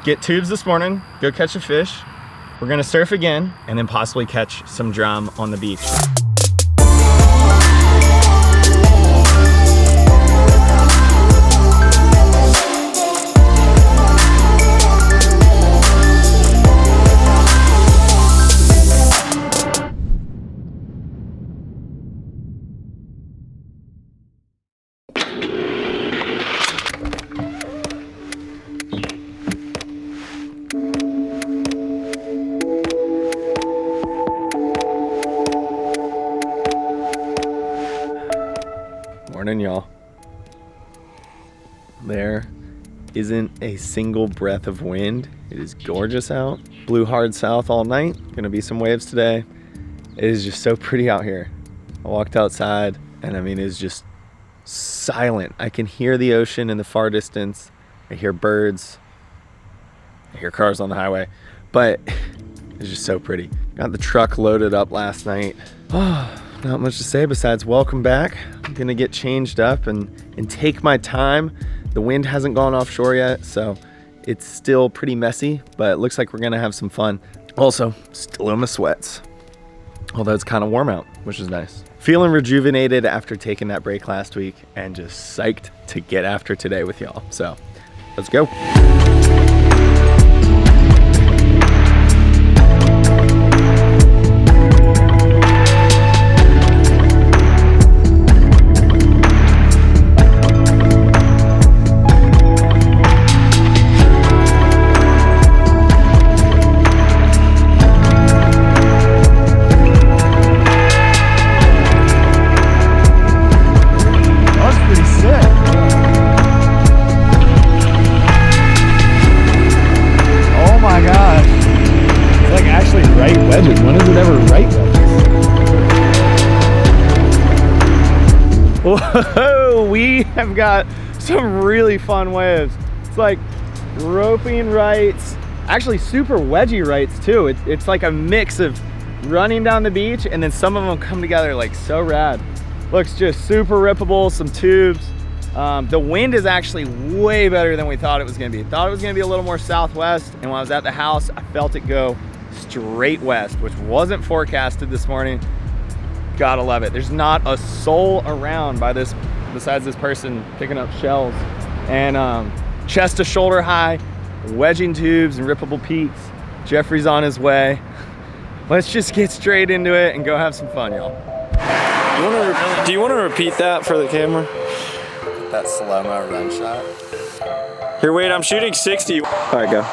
get tubes this morning, go catch a fish. We're gonna surf again and then possibly catch some drum on the beach. Morning, y'all. There isn't a single breath of wind. It is gorgeous out. Blew hard south all night. Gonna be some waves today. It is just so pretty out here. I walked outside and I mean, it's just silent. I can hear the ocean in the far distance. I hear birds. I hear cars on the highway, but it's just so pretty. Got the truck loaded up last night. Oh, not much to say besides welcome back. I'm gonna get changed up and take my time. The wind hasn't gone offshore yet, so it's still pretty messy, but it looks like we're gonna have some fun. Also, still in my sweats, although it's kind of warm out, which is nice. Feeling rejuvenated after taking that break last week and just psyched to get after today with y'all. So let's go. When is it ever right wedges? Whoa, we have got some really fun waves. It's like roping rights, actually super wedgy rights too. It's like a mix of running down the beach and then some of them come together like so rad. Looks just super rippable, some tubes. The wind is actually way better than we thought it was gonna be. Thought it was gonna be a little more southwest, and when I was at the house, I felt it go straight west, which wasn't forecasted this morning. Gotta love it. There's not a soul around by this besides this person picking up shells, and chest to shoulder high wedging tubes and rippable peaks. Jeffrey's on his way. Let's just get straight into it and go have some fun, y'all. Do you want to repeat that for the camera? That slow-mo run shot. Here, wait, I'm shooting 60. All right, go.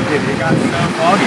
It got so foggy.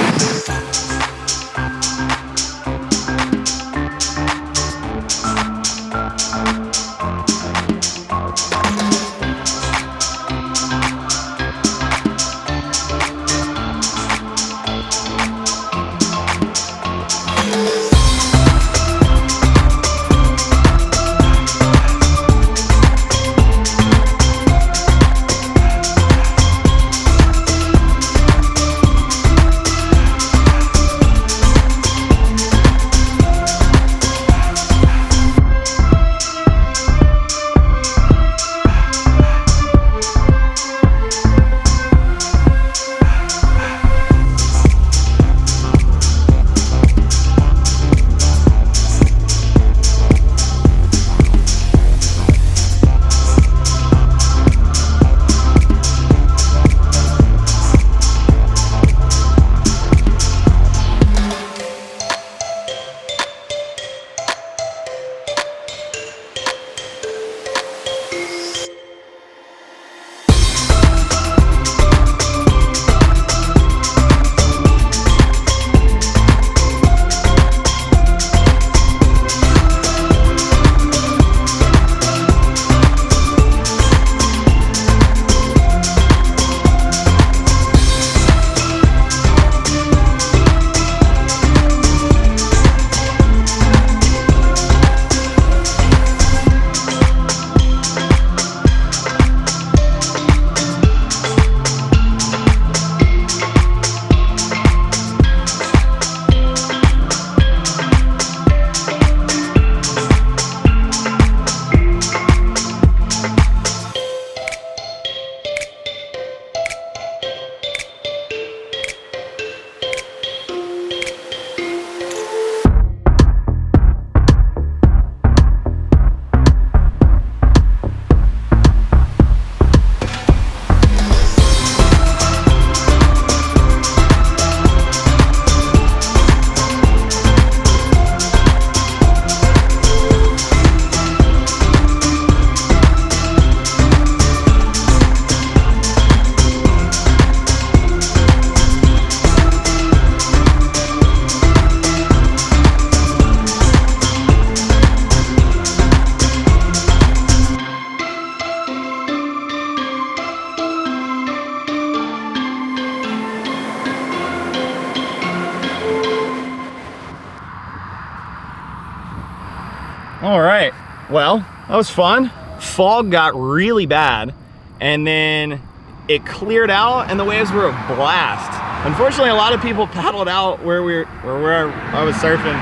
That was fun. Fog got really bad, and then it cleared out, and the waves were a blast. Unfortunately, a lot of people paddled out where I was surfing,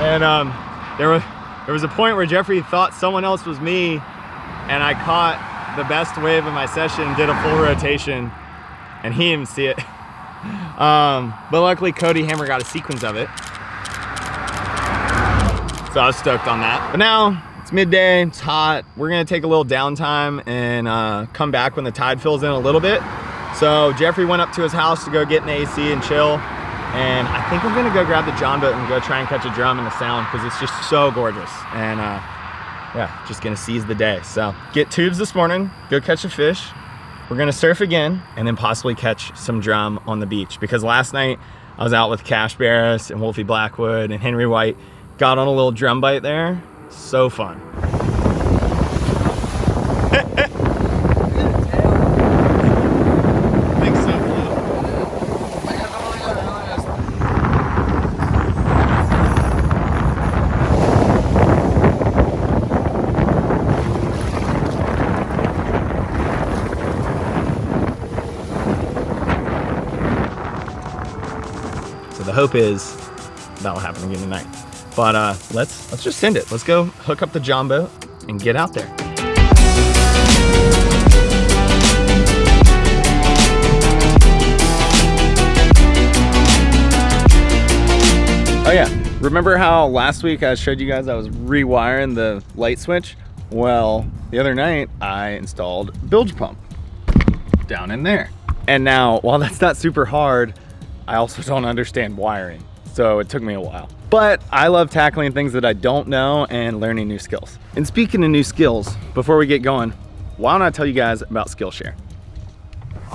and there was a point where Jeffrey thought someone else was me, and I caught the best wave of my session, did a full rotation, and he didn't see it. But luckily Cody Hammer got a sequence of it, so I was stoked on that. But now it's midday, it's hot. We're gonna take a little downtime and come back when the tide fills in a little bit. So Jeffrey went up to his house to go get an AC and chill, and I think I'm gonna go grab the Jon Boat and go try and catch a drum in the Sound, because it's just so gorgeous. And yeah, just gonna seize the day. So get tubes this morning, go catch a fish. We're gonna surf again, and then possibly catch some drum on the beach, because last night I was out with Cash Barris and Wolfie Blackwood and Henry White, got on a little drum bite there. So fun. So the hope is that'll happen again tonight. But let's just send it. Let's go hook up the Jon Boat and get out there. Oh yeah, remember how last week I showed you guys I was rewiring the light switch? Well, the other night I installed a bilge pump down in there. And now, while that's not super hard, I also don't understand wiring, so it took me a while. But I love tackling things that I don't know and learning new skills. And speaking of new skills, before we get going, why don't I tell you guys about Skillshare?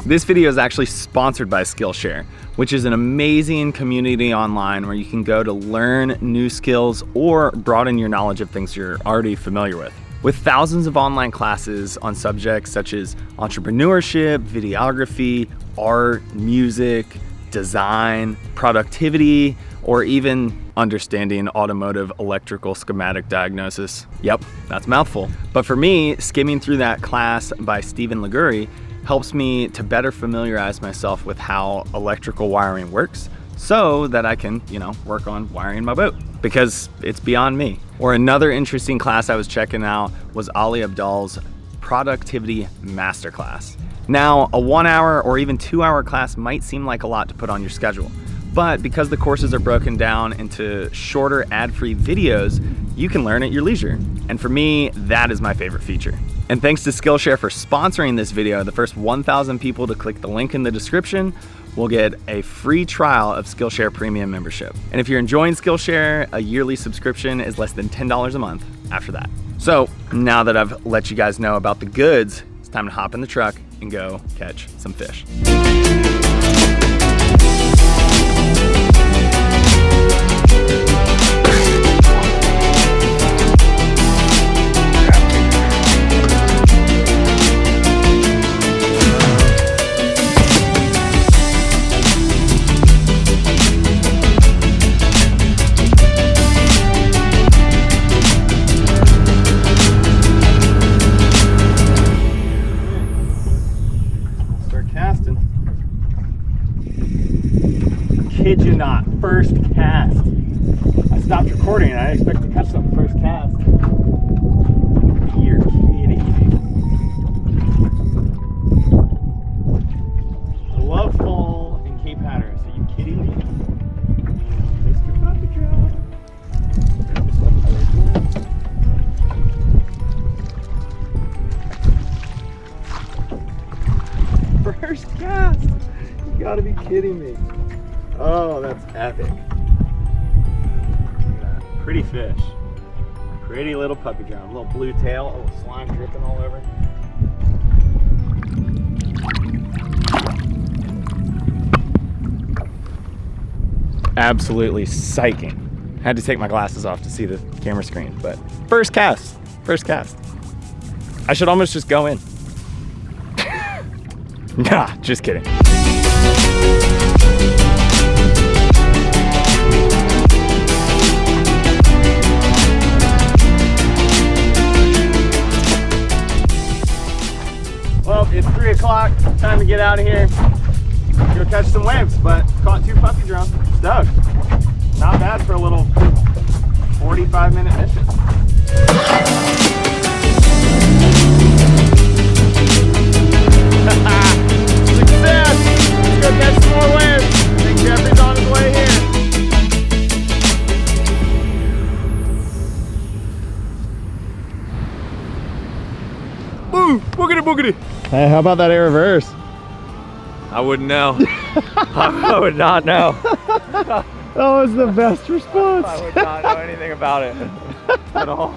This video is actually sponsored by Skillshare, which is an amazing community online where you can go to learn new skills or broaden your knowledge of things you're already familiar with. With thousands of online classes on subjects such as entrepreneurship, videography, art, music, design, productivity, or even understanding automotive electrical schematic diagnosis. Yep, that's a mouthful. But for me, skimming through that class by Stephen Liguri helps me to better familiarize myself with how electrical wiring works, so that I can, work on wiring my boat, because it's beyond me. Or another interesting class I was checking out was Ali Abdal's Productivity Masterclass. Now, a 1 hour or even 2 hour class might seem like a lot to put on your schedule, but because the courses are broken down into shorter ad-free videos, you can learn at your leisure. And for me, that is my favorite feature. And thanks to Skillshare for sponsoring this video, the first 1,000 people to click the link in the description will get a free trial of Skillshare Premium membership. And if you're enjoying Skillshare, a yearly subscription is less than $10 a month after that. So now that I've let you guys know about the goods, it's time to hop in the truck and go catch some fish. Kid you not, first cast. I stopped recording and I expect to catch something first cast. You're kidding me. I love fall and Cape Hatteras. Are you kidding me? Mr. Puppy Drop. First cast. You gotta be kidding me. Oh, that's epic. Look at that. Pretty fish. Pretty little puppy drum. Little blue tail. Oh, slime dripping all over. Absolutely psyching. Had to take my glasses off to see the camera screen, but first cast. First cast. I should almost just go in. Nah, just kidding. Well, it's 3 o'clock. Time to get out of here. Go catch some waves, but caught 2 puppy drum. Stoked. Not bad for a little 45-minute mission. Success! Let's go catch some more waves. I think Jeffrey's on his way here. Boo! Boogity boogity! Hey, how about that air reverse? I wouldn't know. I would not know. That was the best response. I would not know anything about it at all.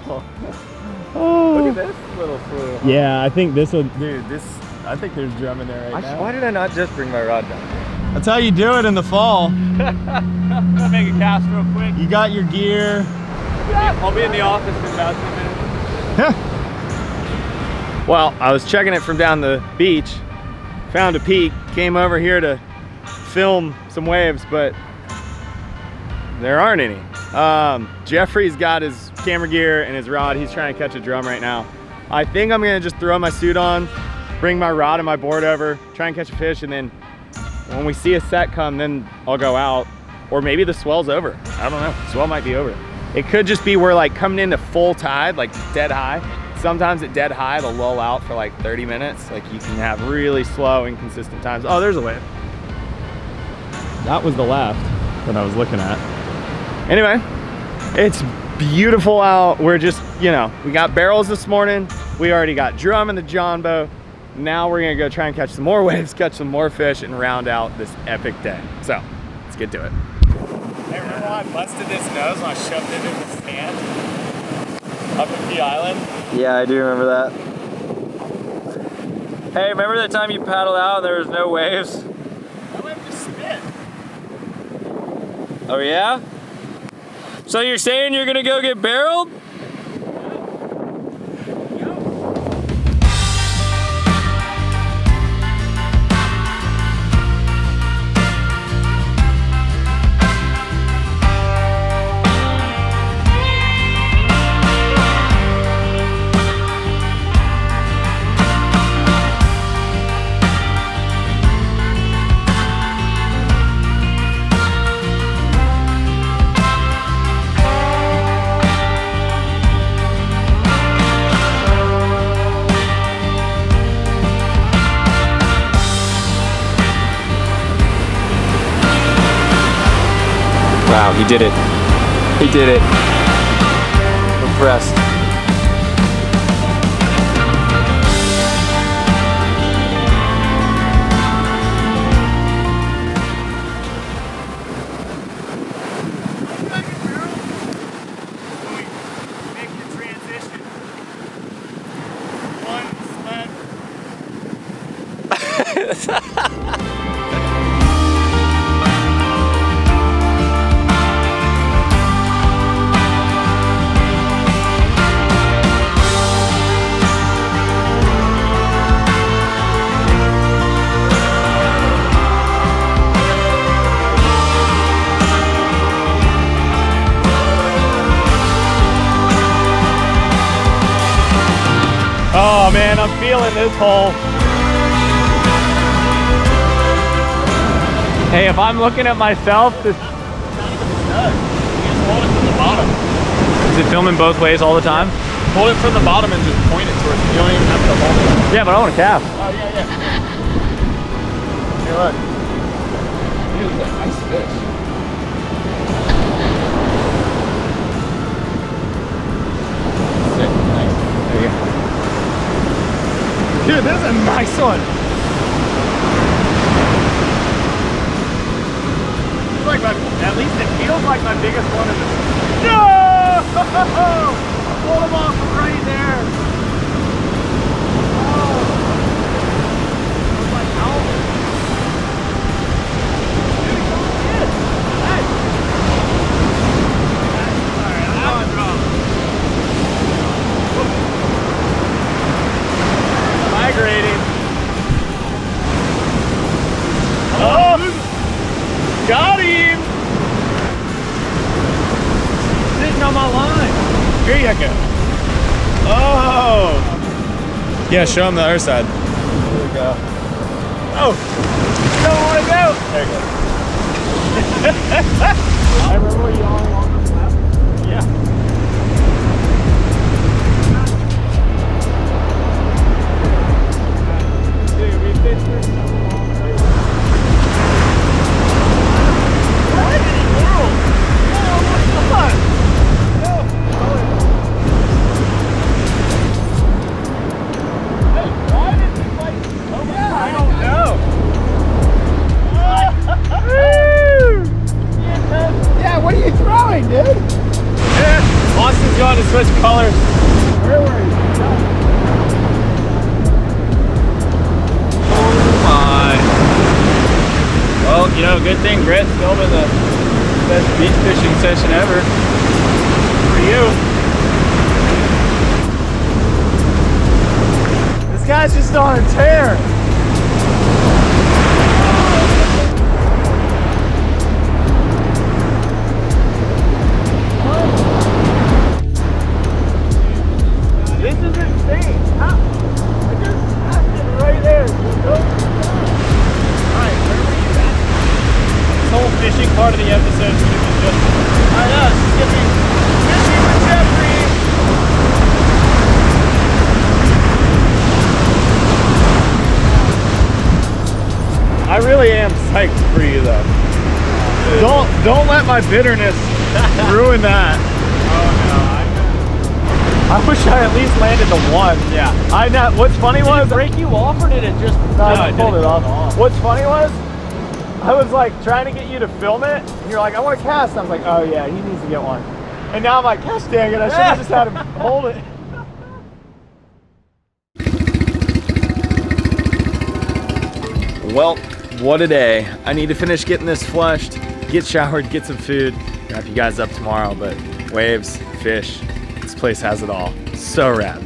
Oh. Look at this little fluke. Yeah, I think this will, dude, I think there's drum in there right now. Why did I not just bring my rod down here? That's how you do it in the fall. I'm gonna make a cast real quick. You got your gear. I'll be in the office in about 10 minutes. Well, I was checking it from down the beach, found a peak, came over here to film some waves, but there aren't any. Jeffrey's got his camera gear and his rod. He's trying to catch a drum right now. I think I'm gonna just throw my suit on, bring my rod and my board over, try and catch a fish, and then when we see a set come, then I'll go out. Or maybe the swell's over. I don't know, swell might be over. It could just be we're like coming into full tide, like dead high. Sometimes at dead high, they'll lull out for like 30 minutes. Like you can have really slow, inconsistent times. Oh, there's a wave. That was the left that I was looking at. Anyway, it's beautiful out. We're just, you know, we got barrels this morning. We already got drum in the Jon Boat. Now we're gonna go try and catch some more waves, catch some more fish, and round out this epic day. So, let's get to it. Hey, remember when I busted this nose when I shoved it in the sand? Up in Key Island? Yeah, I do remember that. Hey, remember that time you paddled out and there was no waves? That wave just spit. Oh yeah? So you're saying you're gonna go get barreled? Wow, he did it. He did it. I'm impressed. Oh man, I'm feeling this hole. Hey, if I'm looking at myself, this... Not even stuck. You just hold it from the bottom. Is it filming both ways all the time? Hold it from the bottom and just point it towards me. You don't even have to hold it. Yeah, but I want a calf. Oh yeah, yeah. Hey, look. Dude, that's a nice fish. Sick, nice. There you go. Dude, this is a nice one. It's like at least it feels like my biggest one in this. No! Pull him off from right there. Oh. It's like, ow. Dude, come on. Hey. Alright, I'm drunk. Migrating. Oh! Got him! Sitting on my line. Here you go. Oh! Yeah, show him the other side. go. Oh! Don't want to go! There you go. I remember you all along the lap? Yeah. Dude, we've been through so long. What in the world? No, what the fuck? No. Hey, why did we like? Oh my God, I don't know. Yeah, what are you throwing, dude? Yeah, Austin's going to switch colors. Where were you? Oh my. Well, you know, good thing Brett's filming the best beach fishing session ever. For you. This guy's just on a tear. This is insane. How? I just passed it right there. Alright, where were you at? This whole fishing part of the episode is going to be just... I know, it's just going to be fishing with Jeffrey. I really am psyched for you though. Don't let my bitterness ruin that. Oh no, I wish I at least landed the one. yeah. I know. What's funny was break you off or did it just... No, I pulled it off. What's funny was I was like trying to get you to film it, and you're like, I want to cast. And I was like, oh yeah, he needs to get one. And now I'm like, gosh dang it, I should have just had him hold it. Well, what a day. I need to finish getting this flushed, get showered, get some food, wrap you guys up tomorrow, but waves, fish, this place has it all. So rad.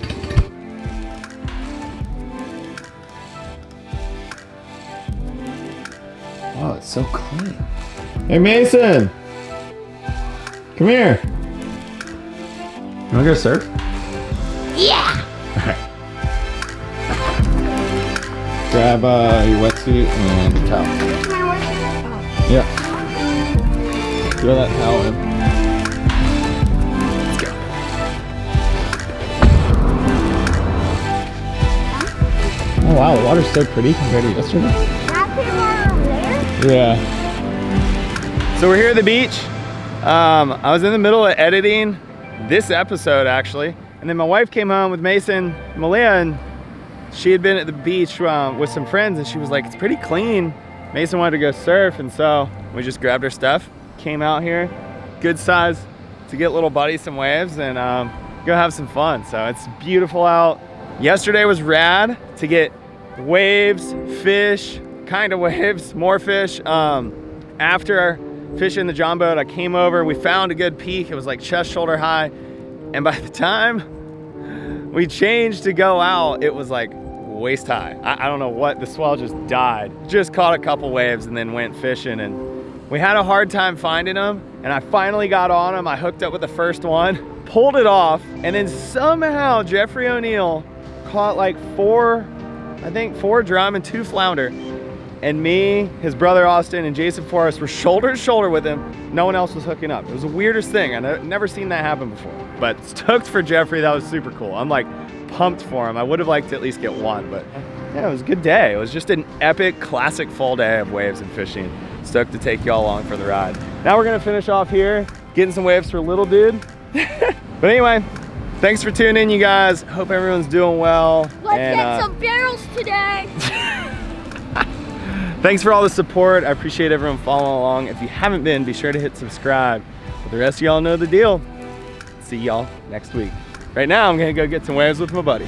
Oh, it's so clean. Hey Mason! Come here. You wanna go surf? Yeah. Grab your wetsuit and a towel. Where's my wetsuit? Oh. Yeah. Throw that towel in. Let's go. Oh wow, the water's so pretty compared to yesterday. Not pretty more over there? Yeah. So we're here at the beach. I was in the middle of editing this episode actually, and then my wife came home with Mason and Malia, and she had been at the beach with some friends, and she was like, it's pretty clean. Mason wanted to go surf, and so we just grabbed our stuff, came out here, good size to get little buddy some waves and go have some fun. So it's beautiful out. Yesterday was rad to get waves, fish, kind of waves, more fish. After fishing the Jon Boat, I came over, we found a good peak. It was like chest shoulder high. And by the time we changed to go out, it was like waist high. I don't know what, the swell just died. Just caught a couple waves and then went fishing, and we had a hard time finding them, and I finally got on them. I hooked up with the first one, pulled it off, and then somehow Jeffrey O'Neill caught like four drum and 2 flounder. And me, his brother Austin, and Jason Forrest were shoulder to shoulder with him. No one else was hooking up. It was the weirdest thing. I've never seen that happen before. But stoked for Jeffrey, that was super cool. I'm like pumped for him. I would have liked to at least get one, but yeah, it was a good day. It was just an epic, classic fall day of waves and fishing. Stoked to take y'all along for the ride. Now we're gonna finish off here, getting some waves for little dude. But anyway, thanks for tuning in, you guys. Hope everyone's doing well. Let's get some barrels today. Thanks for all the support. I appreciate everyone following along. If you haven't been, be sure to hit subscribe. But the rest of y'all know the deal. See y'all next week. Right now, I'm gonna go get some waves with my buddy.